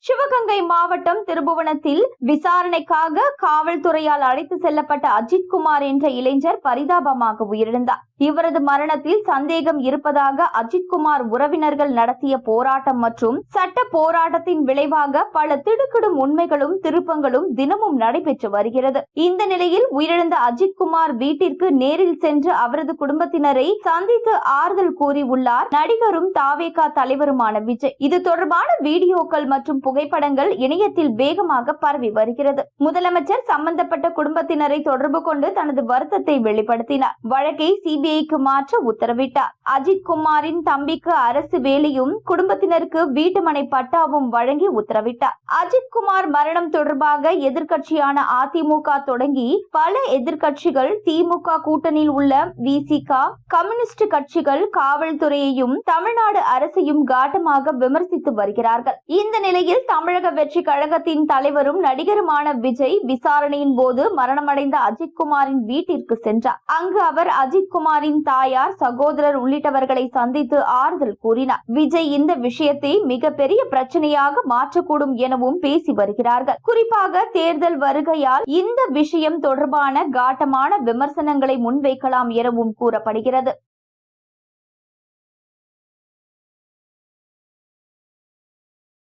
சிவகங்கை மாவட்டம் திருபுவனத்தில் விசாரணைக்காக காவல்துறையால் அழைத்து செல்லப்பட்ட அஜித்குமார் என்ற இளைஞர் பரிதாபமாக உயிரிழந்தார். இவரது மரணத்தில் சந்தேகம் இருப்பதாக அஜித்குமார் உறவினர்கள் நடத்திய போராட்டம் மற்றும் சட்ட போராட்டத்தின் விளைவாக பல திடுக்கிடும் உண்மைகளும் திருப்பங்களும் தினமும் நடைபெற்று வருகிறது. இந்த நிலையில் உயிரிழந்த அஜித்குமார் வீட்டிற்கு நேரில் சென்று அவரது குடும்பத்தினரை சந்தித்து ஆறுதல் கூறியுள்ளார் நடிகரும் தாவேகா தலைவருமான விஜய். இது தொடர்பான வீடியோக்கள் மற்றும் புகைப்படங்கள் இணையத்தில் வேகமாக பரவி வருகிறது. முதலமைச்சர் சம்பந்தப்பட்ட குடும்பத்தினரை தொடர்பு கொண்டு தனது வருத்தத்தை வெளிப்படுத்தினார். வழக்கை சிபிஐக்கு மாற்ற உத்தரவிட்டார். அஜித்குமாரின் தம்பிக்கு அரசு வேலையும் குடும்பத்தினருக்கு வீட்டுமனை பட்டாவும் வழங்கி உத்தரவிட்டார். அஜித்குமார் மரணம் தொடர்பாக எதிர்க்கட்சியான அதிமுக தொடங்கி பல எதிர்க்கட்சிகள், திமுக கூட்டணியில் உள்ள விசிக, கம்யூனிஸ்ட் கட்சிகள் காவல்துறையையும் தமிழ்நாடு அரசையும் காட்டமாக விமர்சித்து வருகிறார்கள். இந்த நிலையில் தமிழக வெற்றி கழகத்தின் தலைவரும் நடிகருமான விஜய் விசாரணையின் போது மரணமடைந்த அஜித்குமாரின் வீட்டிற்கு சென்றார். அங்கு அவர் அஜித்குமாரின் தாயார், சகோதரர் உள்ளிட்டவர்களை சந்தித்து ஆறுதல் கூறினார். விஜய் இந்த விஷயத்தை மிகப்பெரிய பிரச்சனையாக மாற்றக்கூடும் எனவும் பேசி வருகிறார்கள். குறிப்பாக தேர்தல் வருகையால் இந்த விஷயம் தொடர்பான காட்டமான விமர்சனங்களை முன்வைக்கலாம் எனவும் கூறப்படுகிறது.